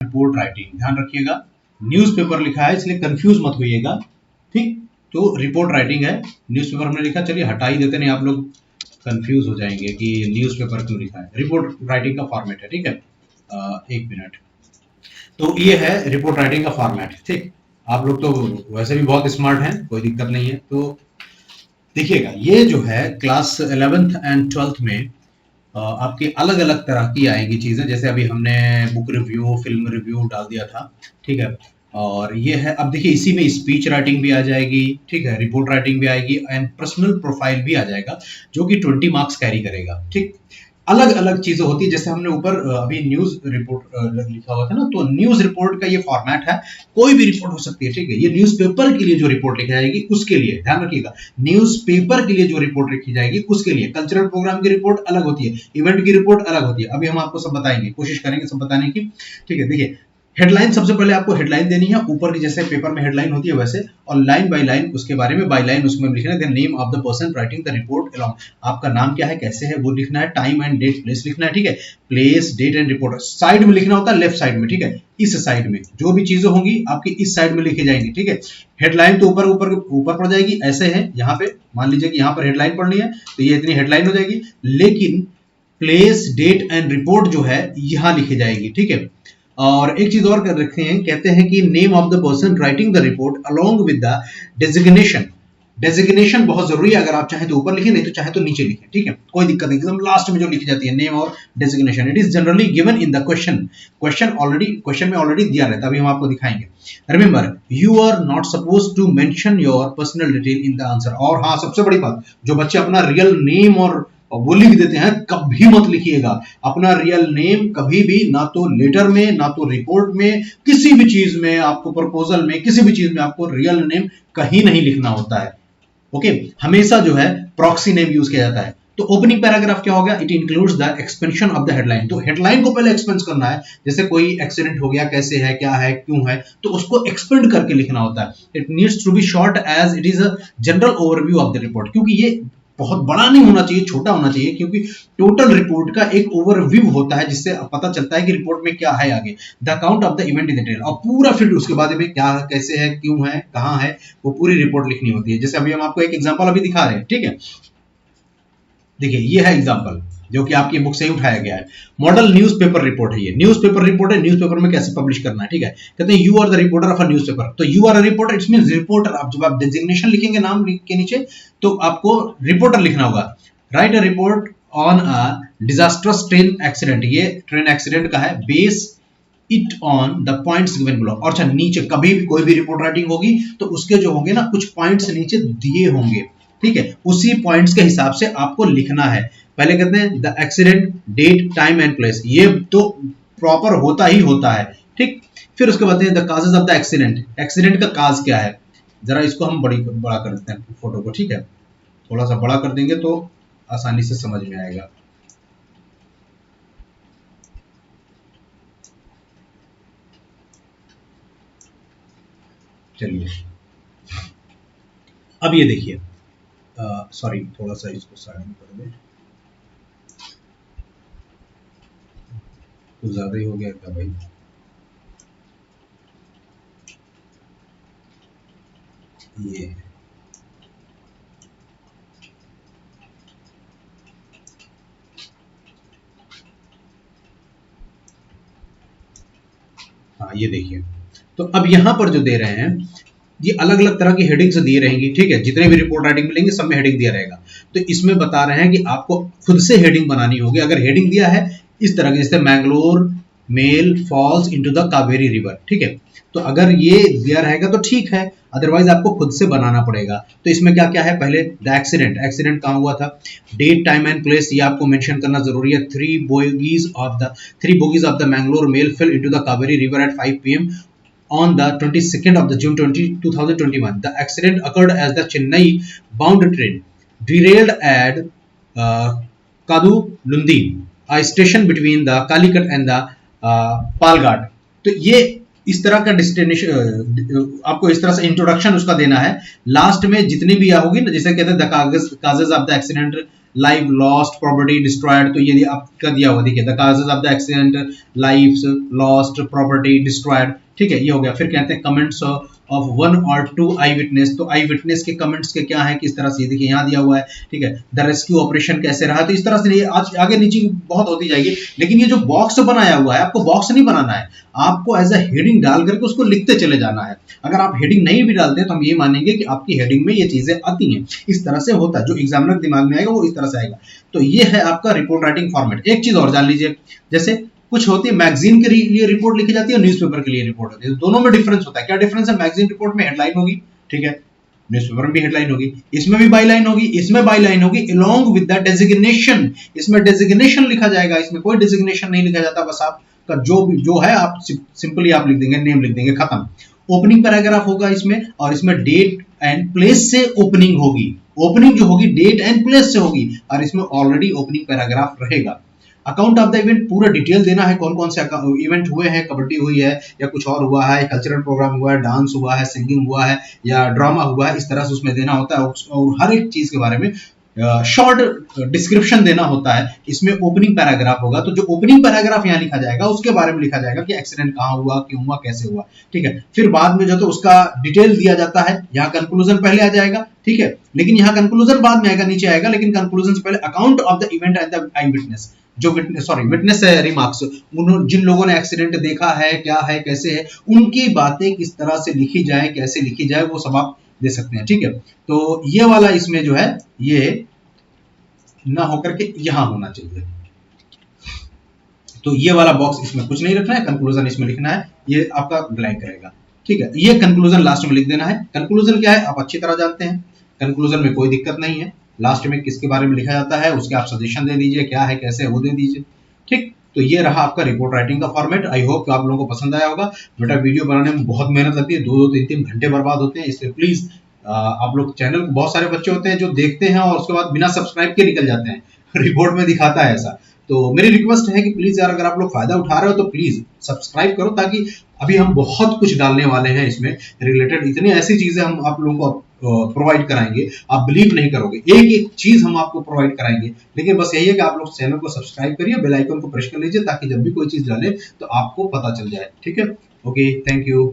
Report writing, ध्यान रखिएगा newspaper लिखा है इसलिए कंफ्यूज मत होइएगा, ठीक। तो रिपोर्ट राइटिंग है, न्यूज़पेपर हमने लिखा, चलिए हटा ही देते, नहीं आप लोग कंफ्यूज हो जाएंगे कि न्यूज़पेपर क्यों लिखा है। रिपोर्ट राइटिंग का फॉर्मेट है, ठीक है। एक मिनट, तो ये है रिपोर्ट राइटिंग का फॉर्मेट, ठीक। आप लोग तो वैसे भी बहुत स्मार्ट हैं, कोई दिक्कत नहीं है। तो देखिएगा ये जो है क्लास 11th एंड 12th में आपकी अलग अलग तरह की आएंगी चीजें, जैसे अभी हमने बुक रिव्यू, फिल्म रिव्यू डाल दिया था, ठीक है। और ये है, अब देखिए इसी में स्पीच राइटिंग भी आ जाएगी, ठीक है, रिपोर्ट राइटिंग भी आएगी एंड पर्सनल प्रोफाइल भी आ जाएगा जो कि 20 मार्क्स कैरी करेगा, ठीक। अलग अलग चीजें होती है, जैसे हमने ऊपर अभी न्यूज रिपोर्ट लिखा हुआ था ना, तो न्यूज रिपोर्ट का ये फॉर्मेट है, कोई भी रिपोर्ट हो सकती है, ठीक है। ये न्यूज़पेपर के लिए जो रिपोर्ट लिखी जाएगी उसके लिए, ध्यान रखिएगा, न्यूज़पेपर के लिए जो रिपोर्ट लिखी जाएगी उसके लिए। कल्चरल प्रोग्राम की रिपोर्ट अलग होती है, इवेंट की रिपोर्ट अलग होती है, अभी हम आपको सब बताएंगे, कोशिश करेंगे सब बताने की, ठीक है। देखिए हेडलाइन, सबसे पहले आपको हेडलाइन देनी है, ऊपर की जैसे पेपर में हेडलाइन होती है वैसे, और लाइन बाय लाइन उसके बारे में, बाय लाइन उसमें लिखना है, name of the person writing the report along, आपका नाम क्या है, कैसे है वो लिखना है, टाइम एंड डेट प्लेस लिखना है, ठीक है। Place, date and report side में लिखना होता है, लेफ्ट साइड में, ठीक है। इस साइड में जो भी चीजें होंगी आपकी इस साइड में लिखी जाएंगी, ठीक है। हेडलाइन तो ऊपर ऊपर ऊपर पड़ जाएगी, ऐसे है, यहाँ पे मान लीजिए कि यहाँ पर हेडलाइन पढ़नी है तो ये इतनी हेडलाइन हो जाएगी, लेकिन प्लेस, डेट एंड रिपोर्ट जो है यहाँ लिखी जाएगी, ठीक है। और एक चीज और कर रखे हैं, कहते हैं कि name of the person writing the report along with the designation, designation बहुत जरूरी है, अगर आप चाहें तो ऊपर लिखें, नहीं तो चाहे तो नीचे लिखें, ठीक है, कोई दिक्कत नहीं, एकदम लास्ट में जो लिखी जाती है नेम और designation, it is generally given in the question, question में ऑलरेडी दिया रहता है, अभी हम आपको दिखाएंगे। Remember you are not suppose to mention your personal detail in the answer, और हाँ सबसे बड़ी बात, जो बच्चे अपना रियल नेम और वो लिख देते हैं, कभी मत लिखिएगा अपना रियल नेम, कभी भी, ना तो लेटर में, ना तो रिपोर्ट में, किसी भी चीज में, आपको प्रपोजल में, किसी भी चीज में आपको रियल नेम कहीं नहीं लिखना होता है, ओके। हमेशा जो है प्रॉक्सी नेम यूज किया जाता है। तो ओपनिंग पैराग्राफ क्या हो गया, it includes the expansion of the headline, तो हेडलाइन को पहले एक्सपेंस करना है, जैसे कोई एक्सीडेंट हो गया, कैसे है, क्या है, क्यों है, तो उसको एक्सपेंड करके लिखना होता है। It needs to be short as it is a general overview of the report, क्योंकि ये बहुत बड़ा नहीं होना चाहिए, छोटा होना चाहिए, क्योंकि टोटल रिपोर्ट का एक ओवरव्यू होता है जिससे पता चलता है कि रिपोर्ट में क्या है आगे, the account of the event in detail, और पूरा फिर उसके बाद में क्या है, कैसे है, क्यों है, कहां है, वो पूरी रिपोर्ट लिखनी होती है। जैसे अभी हम आपको एक एग्जांपल अभी दिखा रहे हैं, ठीक है। देखिए ये है एग्जांपल जो कि आपकी बुक से ही उठाया गया है, मॉडल न्यूज़पेपर रिपोर्ट है, ये न्यूज़पेपर रिपोर्ट है, न्यूज़पेपर में कैसे पब्लिश करना है, ठीक है। कहते हैं you are the reporter of a newspaper, तो you are a reporter, it's means reporter, आप जब आप डेजिग्नेशन लिखेंगे नाम के नीचे तो आपको रिपोर्टर लिखना होगा। Right a report on a disastrous train accident, ये ट्रेन एक्सीडेंट का है, base it on the points given below, और अच्छा नीचे कभी भी कोई भी रिपोर्ट राइटिंग होगी तो उसके जो होंगे ना कुछ पॉइंट्स नीचे दिए होंगे, ठीक है, उसी पॉइंट्स के हिसाब से आपको लिखना है। पहले कहते हैं the accident, date, time and place, ये तो प्रॉपर होता ही होता है, ठीक। फिर उसके बाद the causes of the accident, accident का काज क्या है, जरा इसको हम बड़ा कर देते हैं फोटो को, ठीक है, थोड़ा सा बड़ा कर देंगे तो आसानी से समझ में आएगा। चलिए अब ये देखिए, सॉरी थोड़ा सा इसको साइड में कर दें, कुछ ज्यादा ही हो गया क्या भाई, ये हाँ ये देखिए, तो अब यहां पर जो दे रहे हैं ये अलग अलग तरह की हेडिंग्स दी रहेंगी, ठीक है, जितने भी रिपोर्ट राइटिंग मिलेंगे सब में हेडिंग दिया रहेगा। तो इसमें बता रहे हैं कि आपको खुद से हेडिंग बनानी होगी, अगर हेडिंग दिया है इस तरह के, जैसे Mangalore mail falls into the Kaveri river, ठीक है, तो अगर ये दिया रहेगा तो ठीक है, अदरवाइज आपको खुद से बनाना पड़ेगा। तो इसमें क्या क्या है, पहले द एक्सीडेंट, एक्सीडेंट कहाँ हुआ था, डेट, टाइम एंड प्लेस, ये आपको मेंशन करना जरूरी है। Three bogies of the Mangalore mail fell into the Kaveri river at 5 PM on the 22nd of the June 2021. The accident occurred as the Chennai bound train derailed at Kadulundi, a station between the Calicut and the Palghat. तो ये इस तरह का destination आपको इस तरह से introduction उसका देना है। लास्ट में जितनी भी होगी ना, जैसे कहते हैं the causes of the accident, life lost, property destroyed, तो ये आपका दिया हुआ, देखिए the causes of the accident, life lost, property destroyed, ठीक है, ये हो गया। फिर कहते हैं कमेंट्स ऑफ 1 और 2 आई विटनेस, तो आई विटनेस के कमेंट्स के क्या है, किस तरह से, देखिए यहाँ दिया हुआ है, ठीक है, द रेस्क्यू ऑपरेशन कैसे रहा, तो इस तरह से आज आगे नीचे बहुत होती जाएगी। लेकिन ये जो बॉक्स बनाया हुआ है, आपको बॉक्स नहीं बनाना है, आपको एज अ हेडिंग डाल करके उसको लिखते चले जाना है। अगर आप हेडिंग नहीं भी डालते तो हम ये मानेंगे कि आपकी हेडिंग में ये चीजें आती हैं। इस तरह से होता है, जो एग्जामिनर दिमाग में आएगा वो इस तरह से आएगा। तो ये है आपका रिपोर्ट राइटिंग फॉर्मेट। एक चीज और जान लीजिए, जैसे कुछ होती है मैगजीन के लिए रिपोर्ट लिखी जाती है और न्यूज़पेपर के लिए रिपोर्ट होती है, दोनों में डिफरेंस होता है। क्या डिफरेंस है? मैगजीन रिपोर्ट में हेडलाइन होगी, ठीक है, न्यूज़पेपर में भी हेडलाइन होगी, इसमें भी बाई लाइन होगी, इसमें बाई लाइन होगी अलोंग विद द डेजिग्नेशन, इसमें डेजिग्नेशन लिखा जाएगा, इसमें कोई डेजिग्नेशन नहीं लिखा जाता, बस आपका जो है आप सिंपली आप लिख देंगे, नेम लिख देंगे, खत्म। ओपनिंग पैराग्राफ होगा इसमें, और इसमें डेट एंड प्लेस से ओपनिंग होगी, ओपनिंग जो होगी डेट एंड प्लेस से होगी, और इसमें ऑलरेडी ओपनिंग पैराग्राफ रहेगा। अकाउंट ऑफ द इवेंट, पूरा डिटेल देना है, कौन कौन से इवेंट हुए हैं, कबड्डी हुई है या कुछ और हुआ है, कल्चरल प्रोग्राम हुआ है, डांस हुआ है, सिंगिंग हुआ है या ड्रामा हुआ है, इस तरह से उसमें देना होता है, और हर एक चीज के बारे में शॉर्ट डिस्क्रिप्शन देना होता है। इसमें ओपनिंग पैराग्राफ होगा, तो जो ओपनिंग पैराग्राफ यहाँ लिखा जाएगा उसके बारे में लिखा जाएगा कि एक्सीडेंट कहाँ हुआ, क्यों हुआ, कैसे हुआ, ठीक है। फिर बाद में जो तो उसका डिटेल दिया जाता है, यहाँ कंक्लूजन पहले आ जाएगा, ठीक है, लेकिन यहाँ कंक्लूजन बाद में आएगा, नीचे आएगा, लेकिन कंक्लूजन से पहले account of the event and the I witness, जो विटनेस रिमार्क्स, जिन लोगों ने एक्सीडेंट देखा है, क्या है, कैसे है, उनकी बातें किस तरह से लिखी जाए, कैसे लिखी जाए, वो सब आप दे सकते हैं, ठीक है। तो ये वाला इसमें जो है ये ना होकर के यहां होना चाहिए, तो ये वाला बॉक्स इसमें कुछ नहीं रखना है, कंक्लूजन इसमें लिखना है, ये आपका ब्लैंक रहेगा, ठीक है। ये कंक्लूजन लास्ट में लिख देना है। कंक्लूजन क्या है आप अच्छी तरह जानते हैं, कंक्लूजन में कोई दिक्कत नहीं है, लास्ट में किसके बारे में लिखा जाता है उसके आप सजेशन दे दीजिए, क्या है कैसे है वो दे दीजिए, ठीक। तो ये रहा आपका रिपोर्ट राइटिंग का फॉर्मेट। आई होप आप लोगों को पसंद आया होगा। बेटा वीडियो बनाने में बहुत मेहनत लगती है, 2-2, 3-3 घंटे बर्बाद होते हैं, इसलिए प्लीज आप लोग चैनल को, बहुत सारे बच्चे होते हैं जो देखते हैं और उसके बाद बिना सब्सक्राइब के निकल जाते हैं, रिपोर्ट में दिखाता है ऐसा। तो मेरी रिक्वेस्ट है कि प्लीज यार अगर आप लोग फायदा उठा रहे हो तो प्लीज सब्सक्राइब करो, ताकि अभी हम बहुत कुछ डालने वाले हैं इसमें रिलेटेड, इतनी ऐसी चीजें हम आप लोगों को प्रोवाइड कराएंगे, आप बिलीव नहीं करोगे, एक एक चीज हम आपको प्रोवाइड कराएंगे। लेकिन बस यही है कि आप लोग चैनल को सब्सक्राइब करिए, बेल आइकन को प्रेस कर लीजिए, ताकि जब भी कोई चीज डाले तो आपको पता चल जाए, ठीक है। Okay, thank you.